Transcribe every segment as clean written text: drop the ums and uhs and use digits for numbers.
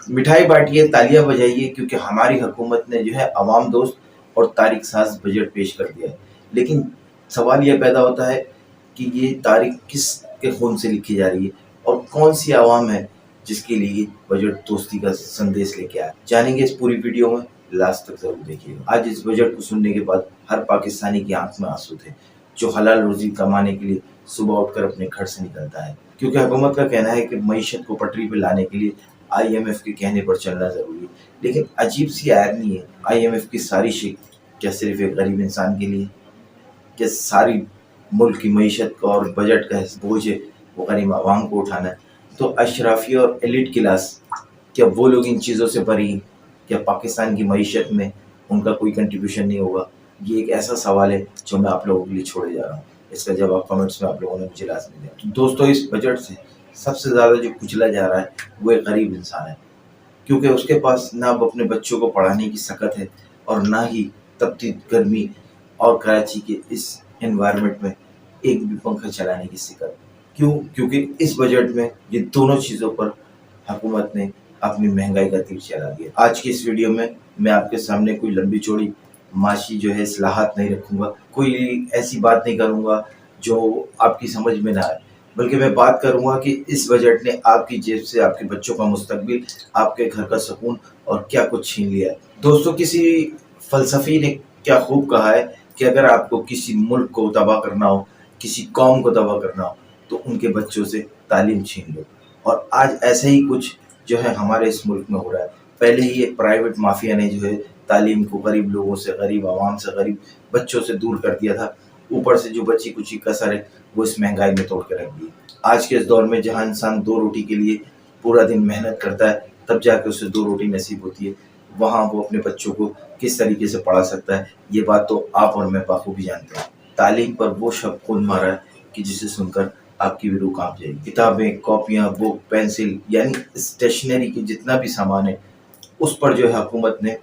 मिठाई बांटिए, तालियां बजाइए, क्योंकि हमारी हुकूमत ने जो है अवाम दोस्त और तारीख साज बजट पेश कर दिया है। लेकिन सवाल यह पैदा होता है कि ये तारीख किस के खून से लिखी जा रही है और कौन सी आवाम है जिसके लिए बजट दोस्ती का संदेश लेके आया। जानेंगे इस पूरी वीडियो में, लास्ट तक जरूर देखिएगा। आज इस बजट को सुनने के बाद हर पाकिस्तानी की आंख में आंसू थे, जो हलाल रोजी कमाने के लिए सुबह उठकर अपने घर से निकलता है, क्योंकि हुकूमत का कहना है कि मईशत को पटरी पर लाने के लिए IMF के कहने पर चलना जरूरी है। लेकिन अजीब सी आयरनी है, IMF की सारी शिक क्या सिर्फ एक गरीब इंसान के लिए? क्या सारी मुल्क की मईशत का और बजट का बोझ है वो गरीब आवाम को उठाना है? तो अशराफी और एलिट क्लास, क्या वो लोग इन चीज़ों से परी हैं? क्या पाकिस्तान की मईशत में उनका कोई कंट्रीब्यूशन नहीं होगा? ये एक ऐसा सवाल है जो मैं आप लोगों के लिए छोड़े जा रहा हूँ। इसका जवाब कमेंट्स में आप लोगों ने मुझे लाजमी दिया। तो दोस्तों, इस बजट से सबसे ज़्यादा जो कुचला जा रहा है वो एक गरीब इंसान है, क्योंकि उसके पास ना अब अपने बच्चों को पढ़ाने की सकत है और ना ही तपती गर्मी और कराची के इस एनवायरनमेंट में एक भी पंखा चलाने की सकत। क्यों? क्योंकि इस बजट में ये दोनों चीज़ों पर हुकूमत ने अपनी महंगाई का तीर चला दिया। आज की इस वीडियो में मैं आपके सामने कोई लंबी चौड़ी माशी जो है इस्लाहात नहीं रखूँगा, कोई ऐसी बात नहीं करूँगा जो आपकी समझ में ना आए, बल्कि मैं बात करूंगा कि इस बजट ने आपकी जेब से आपके बच्चों का मुस्तकबिल, आपके घर का सुकून और क्या कुछ छीन लिया है। दोस्तों, किसी फलसफी ने क्या खूब कहा है कि अगर आपको किसी मुल्क को तबाह करना हो, किसी कौम को तबाह करना हो, तो उनके बच्चों से तालीम छीन लो। और आज ऐसा ही कुछ जो है हमारे इस मुल्क में हो रहा है। पहले ही एक प्राइवेट माफिया ने जो है तालीम को गरीब लोगों से, गरीब आवाम से, गरीब बच्चों से दूर कर दिया था। ऊपर से जो बची कुची कसर है वो इस महंगाई में तोड़ के रख दी। आज के इस दौर में जहां इंसान 2 रोटी के लिए पूरा दिन मेहनत करता है, तब जाके उसे 2 रोटी नसीब होती है, वहां वो अपने बच्चों को किस तरीके से पढ़ा सकता है, ये बात तो आप और मैं बाखूबी जानते हैं। तालीम पर वो शब्द खून मारा है कि जिसे सुनकर आपकी भी रूह कांप जाएगी। किताबें, कॉपियां, बुक, पेंसिल, यानी स्टेशनरी की जितना भी सामान है उस पर जो है हुकूमत ने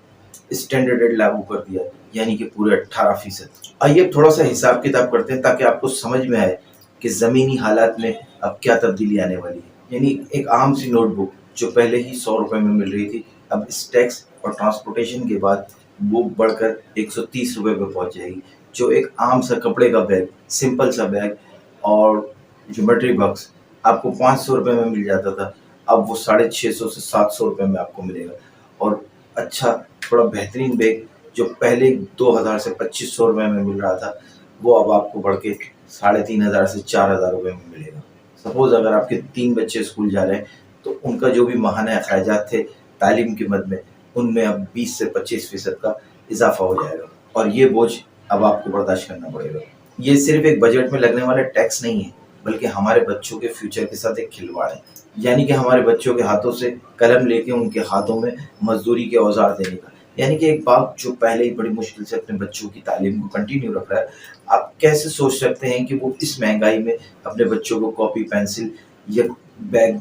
स्टैंडर्ड रेट लागू कर दिया, यानी कि पूरे 18%। आइए अब थोड़ा सा हिसाब किताब करते हैं ताकि आपको समझ में आए कि ज़मीनी हालात में अब क्या तब्दीली आने वाली है। यानी एक आम सी नोटबुक जो पहले ही 100 रुपये में मिल रही थी, अब इस टैक्स और ट्रांसपोर्टेशन के बाद वो बढ़कर 130 रुपये पर पहुंच जाएगी। जो एक आम सा कपड़े का बैग, सिंपल सा बैग और ज्योमेट्री बॉक्स आपको 500 रुपये में मिल जाता था, अब वो 650 से 700 रुपये में आपको मिलेगा। और अच्छा थोड़ा बेहतरीन बैग जो पहले 2000 से 2500 रुपये में मिल रहा था, वो अब आपको बढ़ के 3500 से 4000 रुपये में मिलेगा। सपोज अगर आपके 3 बच्चे स्कूल जा रहे हैं तो उनका जो भी माहाना अखराजात थे तालीम की मद में, उनमें अब 20 से 25% का इजाफा हो जाएगा और ये बोझ अब आपको बर्दाश्त करना पड़ेगा। ये सिर्फ एक बजट में लगने वाला टैक्स नहीं है, बल्कि हमारे बच्चों के फ्यूचर के साथ एक खिलवाड़ है। यानी कि हमारे बच्चों के हाथों से कलम लेके उनके हाथों में मजदूरी के औजार देने का। यानी कि एक बाप जो पहले ही बड़ी मुश्किल से अपने बच्चों की तालीम को कंटिन्यू रख रहा है, आप कैसे सोच सकते हैं कि वो इस महंगाई में अपने बच्चों को कॉपी, पेंसिल या बैग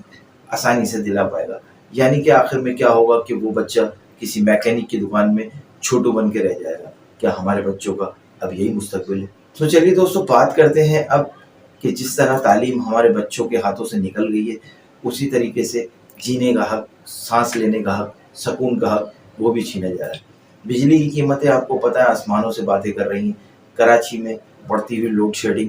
आसानी से दिला पाएगा? यानी कि आखिर में क्या होगा कि वो बच्चा किसी मैकेनिक की दुकान में छोटू बन के रह जाएगा। क्या हमारे बच्चों का अब यही मुस्तकबिल है? तो चलिए दोस्तों, बात करते हैं अब कि जिस तरह तालीम हमारे बच्चों के हाथों से निकल गई है, उसी तरीके से जीने का हक, सांस लेने का हक, सुकून का हक वो भी छीना जा रहा है। बिजली की कीमतें आपको पता है आसमानों से बातें कर रही हैं। कराची में बढ़ती हुई लोड शेडिंग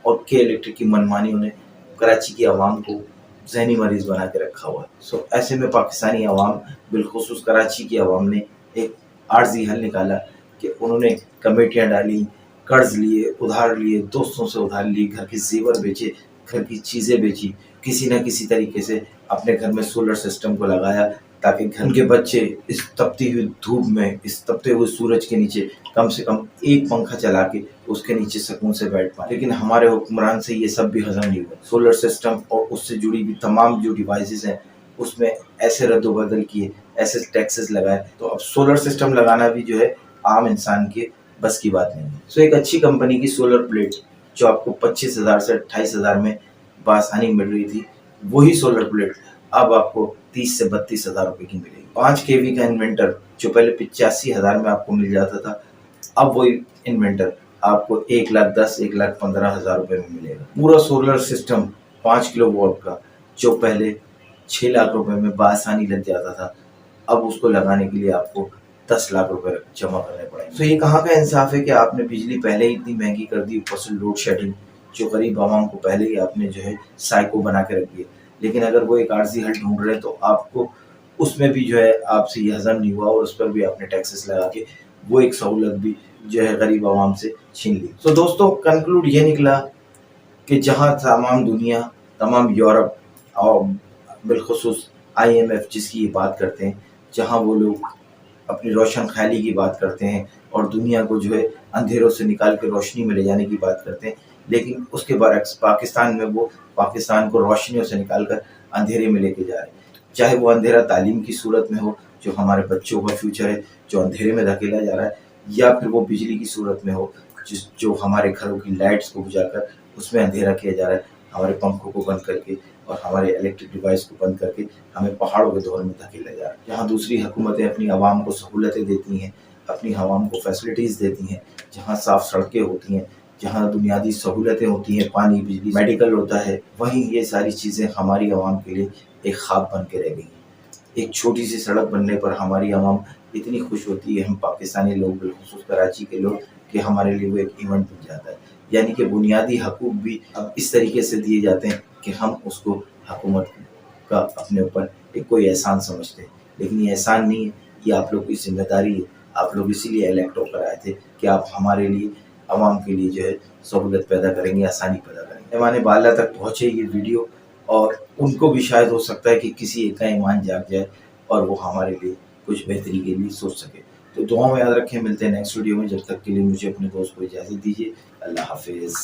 और के इलेक्ट्रिक की मनमानियों ने कराची की आवाम को जहनी मरीज बना के रखा हुआ है। ऐसे में पाकिस्तानी आवाम, बिलखुसूस कराची की आवाम ने एक आर्जी हल निकाला कि उन्होंने कमेटियाँ डाली, कर्ज लिए, उधार लिए, दोस्तों से उधार लिए, घर के जेवर बेचे, घर की चीज़ें बेची, किसी न किसी तरीके से अपने घर में सोलर सिस्टम को लगाया ताकि घर के बच्चे इस तपती हुई धूप में, इस तपते हुए सूरज के नीचे कम से कम एक पंखा चला के उसके नीचे सुकून से बैठ पाए। लेकिन हमारे हुक्मरान से ये सब भी हजम नहीं हुआ। सोलर सिस्टम और उससे जुड़ी भी तमाम जो डिवाइसेस हैं उसमें ऐसे रद्दोबदल किए, ऐसे टैक्सेस लगाए, तो अब सोलर सिस्टम लगाना भी जो है आम इंसान के बस की बात नहीं है। एक अच्छी कंपनी की सोलर प्लेट जो आपको 25,000 से 28,000 में बआसानी मिल रही थी, वही सोलर प्लेट अब आपको 30 से 32 हज़ार रुपए की मिलेगी। 5 kV का इन्वर्टर जो पहले 85,000 में आपको मिल जाता था, अब वही इन्वर्टर आपको 1,10,000 1,15,000 रुपए में मिलेगा। पूरा सोलर सिस्टम 5 किलोवाट का जो पहले 6 लाख रुपए में बआसानी लग जाता था, अब उसको लगाने के लिए आपको 10 लाख रुपए जमा करने पड़ेंगे। तो ये कहाँ का इंसाफ है कि आपने बिजली पहले ही इतनी महंगी कर दी, ऊपर से लोड शेडिंग जो गरीब आवाम को पहले ही आपने जो है साइको बना के रख दिया। लेकिन अगर वो एक आर्जी हल ढूंढ रहे हैं तो आपको उसमें भी जो है आपसे ये हजम नहीं हुआ और उस पर भी आपने टैक्सेस लगा के वो एक सहूलत भी जो है गरीब आवाम से छीन ली। तो दोस्तों कंक्लूड ये निकला कि जहाँ तमाम दुनिया, तमाम यूरोप और बिलखुसूस IMF जिसकी ये बात करते हैं, जहाँ वो लोग अपनी रोशन ख्याली की बात करते हैं और दुनिया को जो है अंधेरों से निकाल के रोशनी में ले जाने की बात करते हैं, लेकिन उसके बरक्स पाकिस्तान में वो पाकिस्तान को रोशनियों से निकाल कर अंधेरे में लेके जा रहे हैं। चाहे वो अंधेरा तालीम की सूरत में हो, जो हमारे बच्चों का फ्यूचर है जो अंधेरे में धकेला जा रहा है, या फिर वो बिजली की सूरत में हो जो हमारे घरों की लाइट्स को बुझाकर उसमें अंधेरा किया जा रहा है, हमारे पंखों को बंद करके और हमारे इलेक्ट्रिक डिवाइस को बंद करके हमें पहाड़ों के दौर में धकेला जा रहा है। जहाँ दूसरी हुकूमतें अपनी आवाम को सहूलतें देती हैं, अपनी आवाम को फैसिलिटीज़ देती हैं, जहाँ साफ़ सड़कें होती हैं, जहाँ बुनियादी सहूलतें होती हैं, पानी, बिजली, मेडिकल होता है, वहीं ये सारी चीज़ें हमारी आवाम के लिए एक ख्वाब बन के रह गई हैं। एक छोटी सी सड़क बनने पर हमारी आवाम इतनी खुश होती है, हम पाकिस्तानी लोग, बिलखुसूस कराची के लोग, कि हमारे लिए वो एक इवेंट बन जाता है। यानी कि बुनियादी हकूक़ भी अब इस तरीके से दिए जाते हैं कि हम उसको हुकूमत का अपने ऊपर एक कोई एहसान समझते हैं, लेकिन ये एहसान नहीं है, ये आप लोग की ज़िम्मेदारी है। आप लोग इसीलिए इलेक्ट होकर आए थे कि आप हमारे लिए, आवाम के लिए जो है सहूलत पैदा करेंगे, आसानी पैदा करेंगे। मेहमान बाला तक पहुँचे ये वीडियो और उनको भी शायद हो सकता है कि किसी एक का ईमान जाग जाए और वो हमारे लिए कुछ बेहतरी के लिए सोच सके। तो दुआ में याद रखें, मिलते हैं नेक्स्ट वीडियो में। जब तक के लिए मुझे अपने दोस्त को इजाज़त दीजिए। अल्लाह हाफिज़।